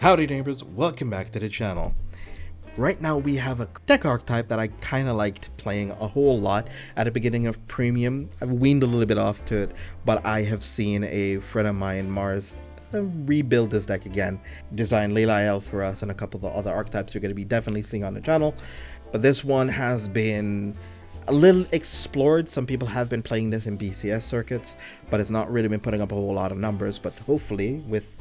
Howdy neighbors, welcome back to the channel. Right now we have a deck archetype that I kind of liked playing a whole lot at the beginning of Premium. I've weaned a little bit off to it, but I have seen a friend of mine, Mars, rebuild this deck again. Design Layla Elf for us and a couple of the other archetypes you're going to be definitely seeing on the channel. But this one has been a little explored. Some people have been playing this in BCS circuits, but it's not really been putting up a whole lot of numbers. But hopefully with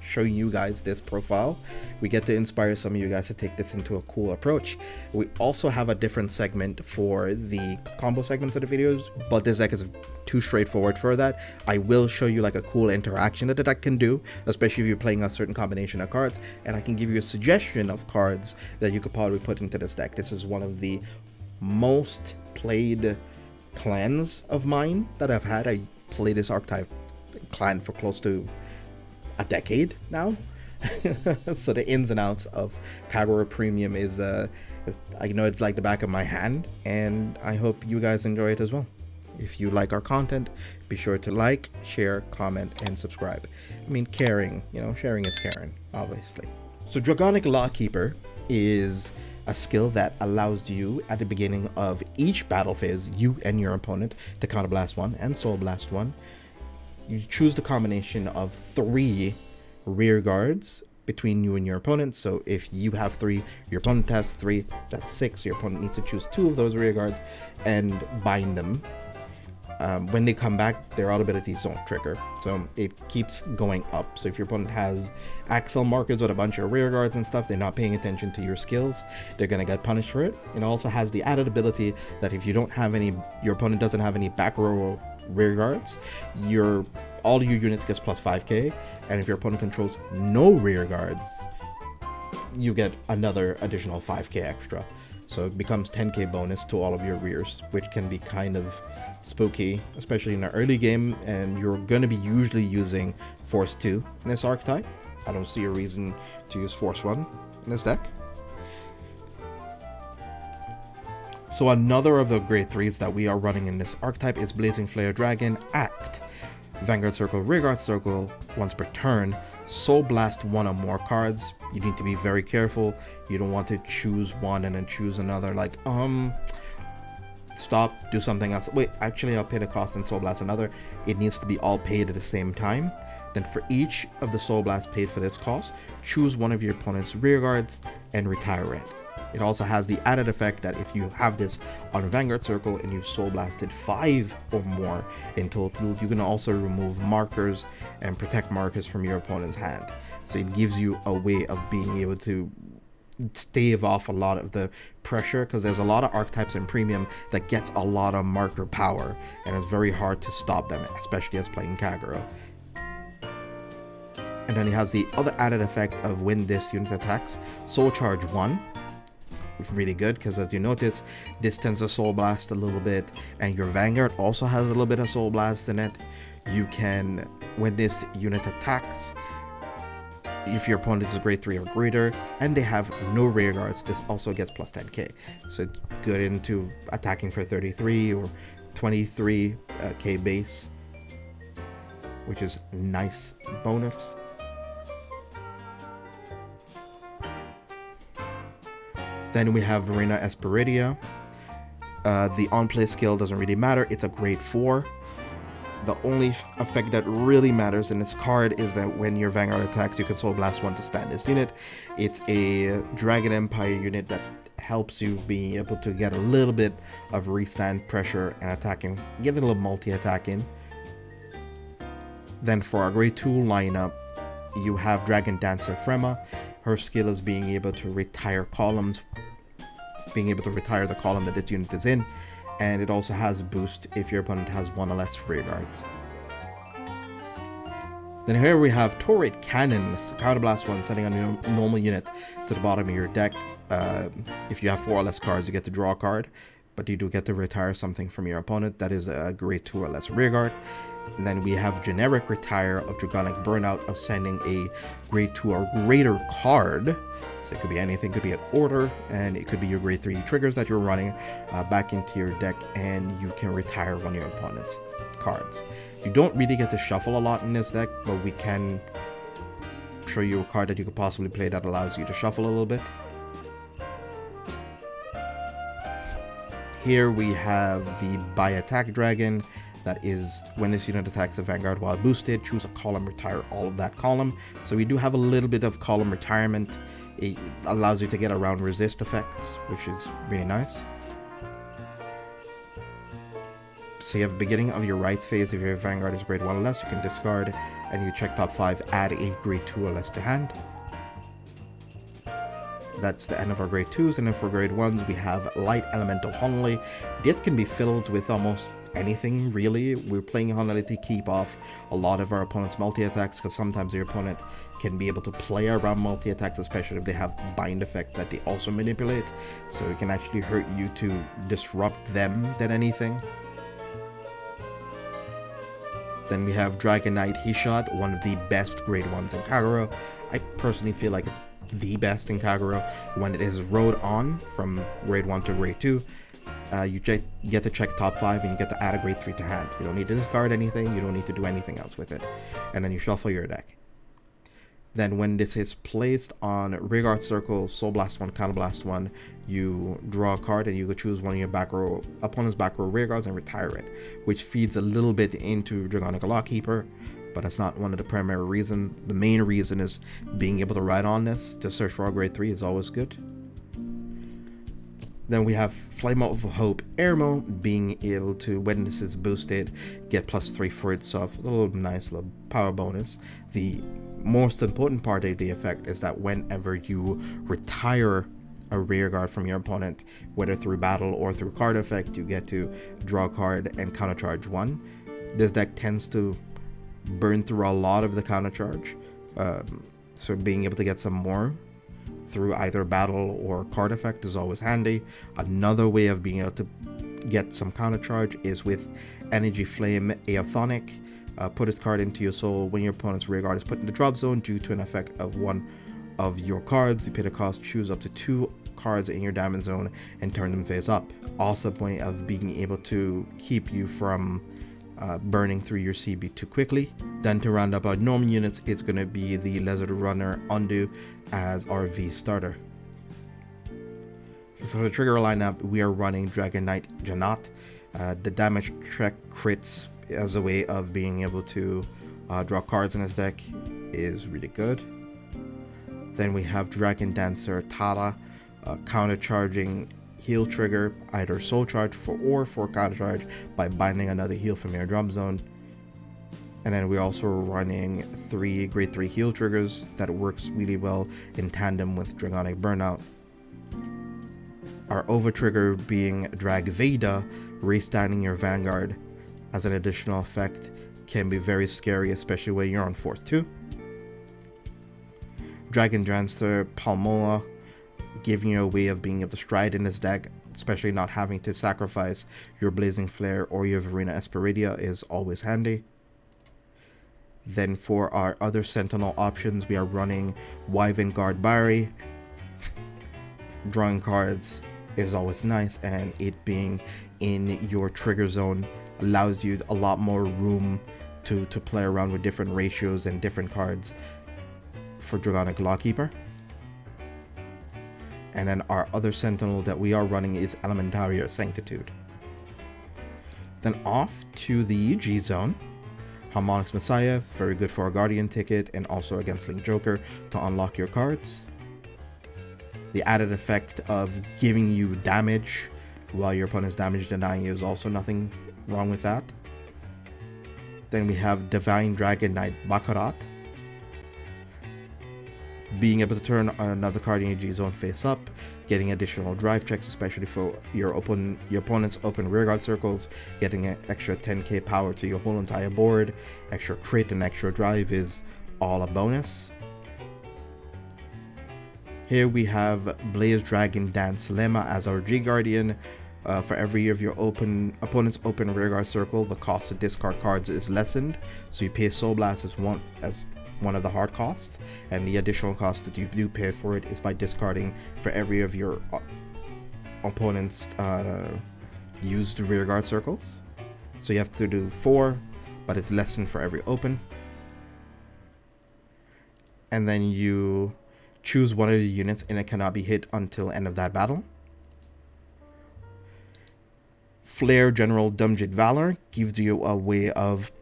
showing you guys this profile, we get to inspire some of you guys to take this into a cool approach. We also have a different segment for the combo segments of the videos, but this deck is too straightforward for that. I will show you like a cool interaction that the deck can do, especially if you're playing a certain combination of cards, and I can give you a suggestion of cards that you could probably put into this deck. This is one of the most played clans of mine that I've had. I play this archetype clan for close to a decade now. So the ins and outs of Kagura Premium is I know it's like the back of my hand, and I hope you guys enjoy it as well. If you like our content, be sure to like, share, comment, and subscribe. I mean, caring, you know, sharing is caring, obviously. So Dragonic Lawkeeper is a skill that allows you at the beginning of each battle phase, you and your opponent, to counterblast one and soul blast one. You choose the combination of 3 rear guards between you and your opponent. So if you have 3, your opponent has 3, that's 6. Your opponent needs to choose 2 of those rear guards and bind them. When they come back, their abilities don't trigger, so it keeps going up. So if your opponent has axle markers with a bunch of rear guards and stuff, they're not paying attention to your skills, they're gonna get punished for it. It also has the added ability that if you don't have any, your opponent doesn't have any back row rear guards, all your units gets plus 5k, and if your opponent controls no rear guards, you get another additional 5k extra. So it becomes 10k bonus to all of your rears, which can be kind of spooky, especially in the early game, and you're going to be usually using Force 2 in this archetype. I don't see a reason to use Force 1 in this deck. So another of the grade 3s that we are running in this archetype is Blazing Flare Dragon Act. Vanguard Circle, Rearguard Circle, once per turn, Soul Blast 1 or more cards. You need to be very careful. You don't want to choose one and then choose another, like, stop, do something else. Wait, actually I'll pay the cost and Soul Blast another. It needs to be all paid at the same time. Then for each of the Soul Blasts paid for this cost, choose one of your opponent's rear guards and retire it. It also has the added effect that if you have this on Vanguard Circle and you've Soul Blasted 5 or more in total, you can also remove markers and protect markers from your opponent's hand. So it gives you a way of being able to stave off a lot of the pressure, because there's a lot of archetypes in Premium that gets a lot of marker power, and it's very hard to stop them, especially as playing Kagura. And then it has the other added effect of when this unit attacks, Soul Charge 1. It's really good because, as you notice, this tends to Soul Blast a little bit, and your Vanguard also has a little bit of Soul Blast in it. You can, when this unit attacks, if your opponent is a grade 3 or greater and they have no rear guards, this also gets plus 10k. So it's good into attacking for 33 or 23k base, which is nice bonus. Then we have Verena Esperidia. The on-play skill doesn't really matter. It's a grade 4. The only effect that really matters in this card is that when your Vanguard attacks, you can Soul Blast 1 to stand this unit. It's a Dragon Empire unit that helps you be able to get a little bit of restand pressure and attacking, get a little multi-attack in. Then for our grade 2 lineup, you have Dragon Dancer Frema. Her skill is being able to retire columns, being able to retire the column that this unit is in, and it also has boost if your opponent has 1 or less rear guards. Then here we have Turret Cannon, so counterblast 1, sending a normal unit to the bottom of your deck. If you have 4 or less cards, you get to draw a card, but you do get to retire something from your opponent that is a grade 2 or less rear guard. And then we have generic retire of Dragonic Burnout of sending a grade 2 or greater card. So it could be anything, it could be an order, and it could be your grade 3 triggers that you're running back into your deck, and you can retire one of your opponent's cards. You don't really get to shuffle a lot in this deck, but we can show you a card that you could possibly play that allows you to shuffle a little bit. Here we have the by attack dragon. That is, when this unit attacks a Vanguard while boosted, choose a column, retire all of that column. So we do have a little bit of column retirement. It allows you to get around resist effects, which is really nice. So you have beginning of your right phase. If your Vanguard is grade 1 or less, you can discard, and you check top 5, add a grade 2 or less to hand. That's the end of our grade 2s, and then for grade 1s, we have Light Elemental Honolly. This can be filled with almost anything, really. We're playing Honolly to keep off a lot of our opponent's multi-attacks, because sometimes your opponent can be able to play around multi-attacks, especially if they have bind effect that they also manipulate. So it can actually hurt you to disrupt them than anything. Then we have Dragon Knight He-Shot, one of the best grade 1s in Kagero. I personally feel like it's the best in Kagero. When it is rode on from grade 1 to grade 2, you get to check top 5 and you get to add a grade 3 to hand. You don't need to discard anything, you don't need to do anything else with it. And then you shuffle your deck. Then when this is placed on Rearguard Circle, Soul Blast 1, Counter Blast 1, you draw a card and you could choose one of your back row opponent's back row rearguards and retire it, which feeds a little bit into Dragonic Lawkeeper, but that's not one of the primary reasons. The main reason is being able to ride on this to search for a grade 3 is always good. Then we have Flame of Hope Airmo, being able to, when this is boosted, get +3 for itself. A little nice little power bonus. The most important part of the effect is that whenever you retire a rearguard from your opponent, whether through battle or through card effect, you get to draw a card and countercharge 1. This deck tends to burn through a lot of the countercharge, so being able to get some more through either battle or card effect is always handy. Another way of being able to get some countercharge is with Energy Flame Aeothonic. Put this card into your soul when your opponent's rearguard is put in the drop zone due to an effect of one of your cards. You pay the cost, choose up to 2 cards in your damage zone and turn them face up. Also a point of being able to keep you from burning through your CB too quickly. Then to round up our normal units, it's going to be the Lizard Runner Undo as our V starter. For the trigger lineup, we are running Dragon Knight Janat. The damage check crits as a way of being able to draw cards in his deck is really good. Then we have Dragon Dancer Tara, countercharging heal trigger, either soul charge or for counter charge by binding another heal from your drop zone. And then we're also running 3 grade 3 heal triggers that works really well in tandem with Dragonic Burnout. Our over trigger being Drag Veda, restanding your Vanguard as an additional effect can be very scary, especially when you're on Force 2. Dragon Dancer Palmoa, giving you a way of being able to stride in this deck, especially not having to sacrifice your Blazing Flare or your Verena Esperidia is always handy. Then for our other Sentinel options, we are running Wyvern Guard Barry. Drawing cards is always nice, and it being in your trigger zone allows you a lot more room to play around with different ratios and different cards for Dragonic Lawkeeper. And then our other Sentinel that we are running is Elementaria Sanctitude. Then off to the G zone. Harmonix Messiah, very good for a Guardian ticket and also against Link Joker to unlock your cards. The added effect of giving you damage while your opponent's damage denying you is also nothing wrong with that. Then we have Divine Dragon Knight Baccarat, being able to turn another card in your G zone face up, getting additional drive checks, especially for your opponent's open rearguard circles, getting an extra 10k power to your whole entire board. Extra crit and extra drive is all a bonus. Here we have Blaze Dragon Dance Lemma as our G Guardian. For every of your opponent's open rearguard circle, the cost to discard cards is lessened, so you pay Soul Blast as one of the hard costs, and the additional cost that you do pay for it is by discarding for every of your opponent's used rearguard circles. So you have to do 4, but it's lessened for every open. and then you choose one of the units and it cannot be hit until end of that battle. Flare General Dumjit Valor gives you a way of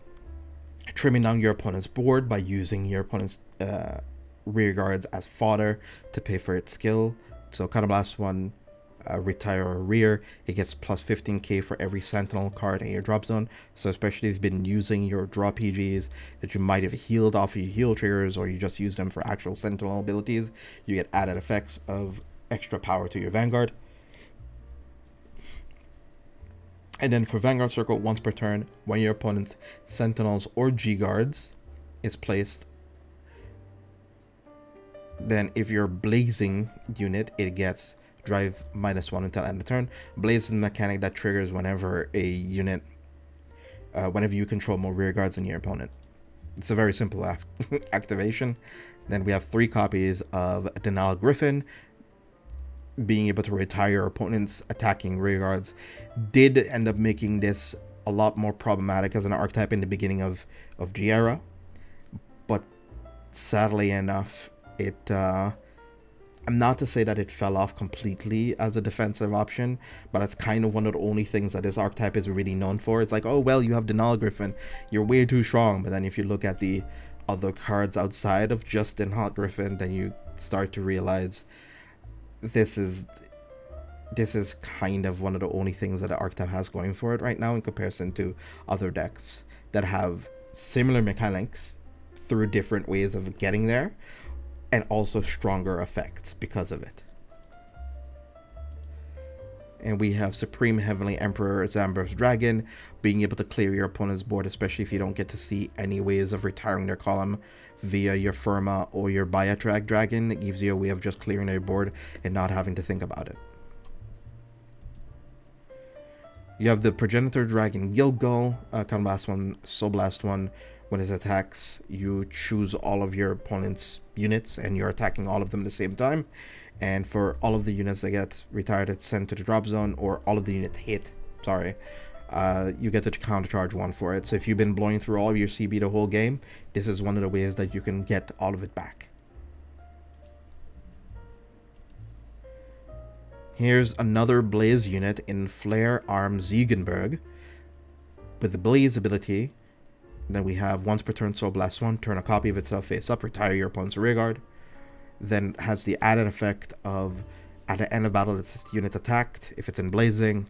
trimming down your opponent's board by using your opponent's rear guards as fodder to pay for its skill. So Counterblast 1, retire or rear, it gets plus 15k for every Sentinel card in your drop zone. So especially if you've been using your draw PGs that you might have healed off of your heal triggers, or you just use them for actual Sentinel abilities, you get added effects of extra power to your Vanguard. And then for Vanguard Circle, once per turn, when your opponent's Sentinels or G-Guards is placed, then if you're Blazing unit, it gets drive -1 until end of turn. Blaze is a mechanic that triggers whenever a unit, whenever you control more rear guards than your opponent. It's a very simple activation. Then we have 3 copies of Denal Griffin. Being able to retire your opponent's attacking rear guards did end up making this a lot more problematic as an archetype in the beginning of G era, but sadly enough, it I'm not to say that it fell off completely as a defensive option, but it's kind of one of the only things that this archetype is really known for. It's like, oh well, you have Denal Griffin, you're way too strong, but then if you look at the other cards outside of just Denal Griffin, then you start to realize this is kind of one of the only things that the archetype has going for it right now in comparison to other decks that have similar mechanics through different ways of getting there, and also stronger effects because of it. And we have Supreme Heavenly Emperor Zamber's Dragon, being able to clear your opponent's board, especially if you don't get to see any ways of retiring their column via your Firma or your Biatrag Dragon. It gives you a way of just clearing their board and not having to think about it. You have the Progenitor Dragon Gilgal, Counterblast 1, Soul Blast 1. When it attacks, you choose all of your opponent's units and you're attacking all of them at the same time. And for all of the units that get retired, it's sent to the drop zone, or all of the units hit, sorry, you get to countercharge 1 for it. So if you've been blowing through all of your CB the whole game, this is one of the ways that you can get all of it back. Here's another Blaze unit in Flare Arm Ziegenberg with the Blaze ability. Then we have once per turn Soul Blast 1, turn a copy of itself face up, retire your opponent's rear guard. Then has the added effect of at the end of battle, this unit attacked. If it's in Blazing,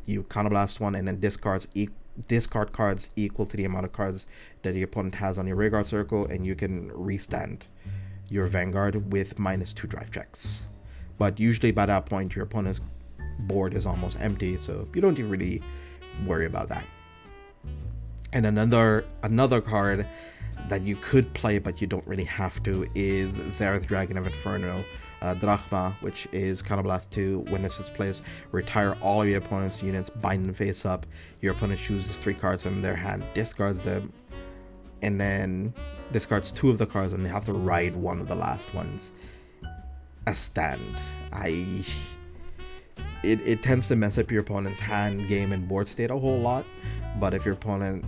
you Counterblast 1 and then discard cards equal to the amount of cards that the opponent has on your rear guard circle, and you can restand your Vanguard with -2 drive checks. But usually by that point, your opponent's board is almost empty, so you don't really worry about that. And another card that you could play but you don't really have to is Zareth Dragon of Inferno Drachma, which is Counterblast 2. When this is placed, retire all of your opponent's units, bind them face up. Your opponent chooses 3 cards from their hand, discards them, and then discards 2 of the cards, and they have to ride one of the last ones. A stand. It tends to mess up your opponent's hand, game, and board state a whole lot, but if your opponent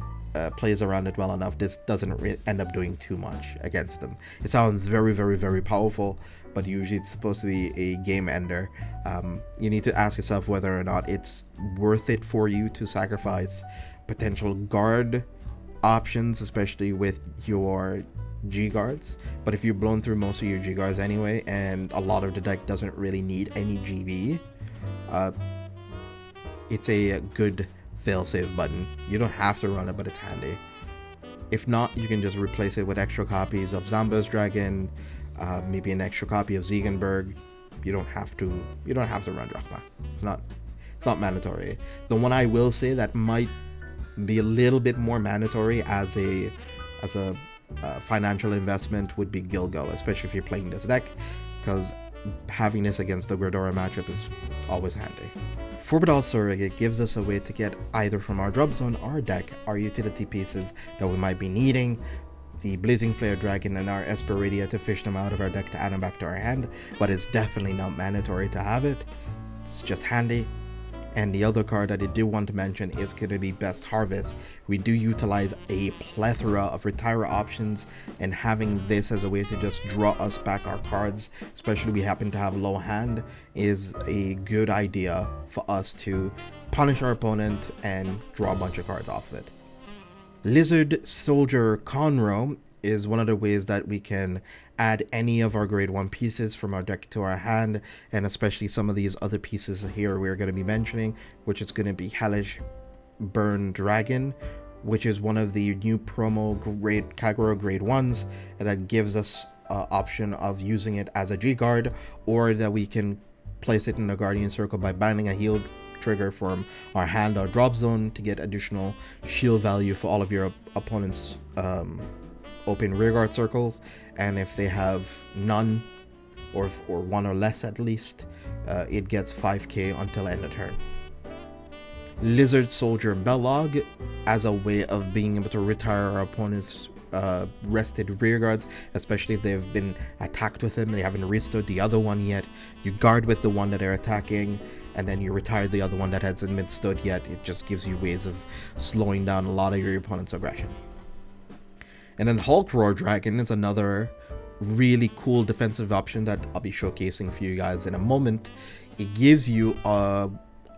plays around it well enough, this doesn't end up doing too much against them. It sounds very, very, very powerful, but usually it's supposed to be a game ender. You need to ask yourself whether or not it's worth it for you to sacrifice potential guard options, especially with your G guards. But if you've blown through most of your G guards anyway, and a lot of the deck doesn't really need any GB, it's a good failsafe button. You don't have to run it, but it's handy. If not, you can just replace it with extra copies of Zamber's Dragon, maybe an extra copy of Ziegenberg. You don't have to run Drachma. It's not mandatory. The one I will say that might be a little bit more mandatory as a financial investment would be Gilgal, especially if you're playing this deck, because having this against the Gridora matchup is always handy. For Badal Surrogate, it gives us a way to get either from our drop zone or our deck our utility pieces that we might be needing, the Blazing Flare Dragon and our Esperidia, to fish them out of our deck to add them back to our hand, but it's definitely not mandatory to have it. It's just handy. And the other card that I do want to mention is going to be Best Harvest. We do utilize a plethora of retire options, and having this as a way to just draw us back our cards, especially we happen to have low hand, is a good idea for us to punish our opponent and draw a bunch of cards off of it. Lizard Soldier Conroe is one of the ways that we can add any of our grade 1 pieces from our deck to our hand, and especially some of these other pieces here we're going to be mentioning, which is going to be Hellish Burn Dragon, which is one of the new promo grade Kagero grade 1s, and that gives us option of using it as a G-Guard, or that we can place it in the Guardian Circle by binding a heal trigger from our hand or drop zone to get additional shield value for all of your opponent's open rearguard circles, and if they have none or one or less at least, it gets 5k until end of turn. Lizard Soldier Belog as a way of being able to retire our opponent's rested rearguards, especially if they've been attacked with them, they haven't restored the other one yet. You guard with the one that they're attacking, and then you retire the other one that hasn't been stood yet. It just gives you ways of slowing down a lot of your opponent's aggression. And then Hulk Roar Dragon is another really cool defensive option that I'll be showcasing for you guys in a moment. It gives you a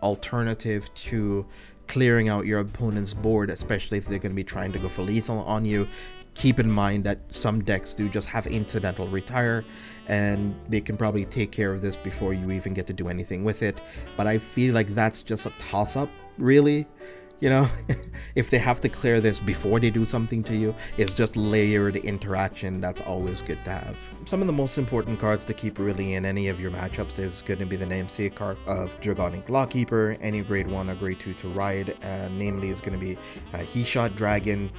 alternative to clearing out your opponent's board, especially if they're going to be trying to go for lethal on you. Keep in mind that some decks do just have incidental retire, and they can probably take care of this before you even get to do anything with it. But I feel like that's just a toss-up, really. You know, if they have to clear this before they do something to you, it's just layered interaction that's always good to have. Some of the most important cards to keep really in any of your matchups is going to be the namesake card of Dragonic Lawkeeper, any grade 1 or grade 2 to ride, namely is going to be He Shot Dragon.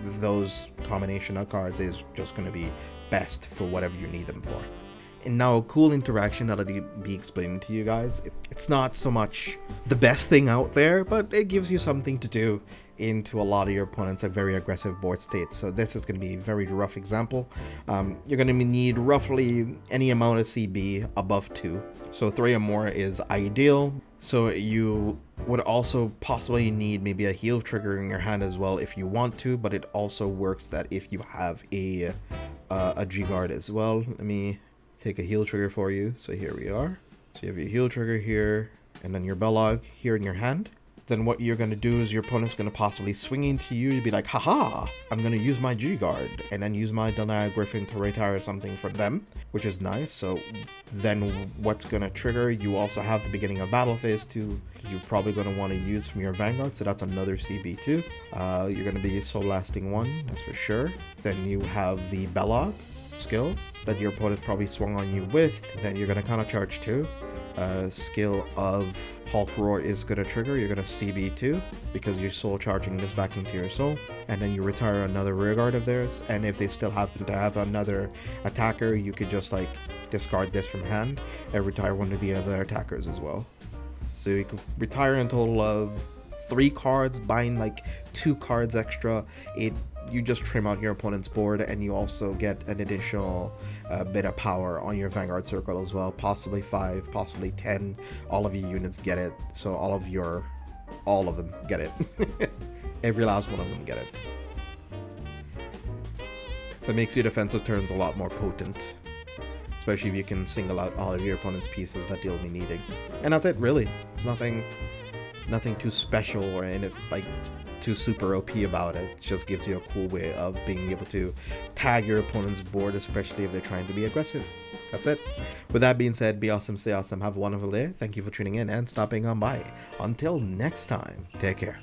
Those combination of cards is just going to be best for whatever you need them for. And now a cool interaction that I'll be explaining to you guys. It's not so much the best thing out there, but it gives you something to do into a lot of your opponents' very aggressive board states. So this is going to be a very rough example. You're going to need roughly any amount of CB above 2. So 3 or more is ideal. So you would also possibly need maybe a heal trigger in your hand as well if you want to, but it also works that if you have a G-Guard as well. Let me take a heal trigger for you. So here we are. So you have your heal trigger here, and then your Belog here in your hand. Then what you're going to do is your opponent's going to possibly swing into you. You'd be like, haha, I'm going to use my G-Guard, and then use my Denia Griffin to retire something from them, which is nice. So then what's going to trigger, you also have the beginning of battle phase 2. You're probably going to want to use from your Vanguard, so that's another CB2. You're going to be Soul Lasting 1, that's for sure. Then you have the Belog skill that your opponent probably swung on you with. Then you're going to kind of charge 2. Skill of Hulk Roar is going to trigger. You're going to CB2 because you're soul charging this back into your soul, and then you retire another rearguard of theirs. And if they still happen to have another attacker, you could just like discard this from hand and retire one of the other attackers as well. So you could retire a total of 3 cards, buying like 2 cards extra. You just trim out your opponent's board, and you also get an additional bit of power on your Vanguard circle as well. Possibly 5, possibly 10. All of your units get it. So all of them get it. Every last one of them get it. So it makes your defensive turns a lot more potent, especially if you can single out all of your opponent's pieces that they'll be needing. And that's it, really. There's nothing too special or in it like too super OP about it. It just gives you a cool way of being able to tag your opponent's board, especially if they're trying to be aggressive. That's it. With that being said, be awesome, stay awesome, have a wonderful day. Thank you for tuning in and stopping on by. Until next time, take care.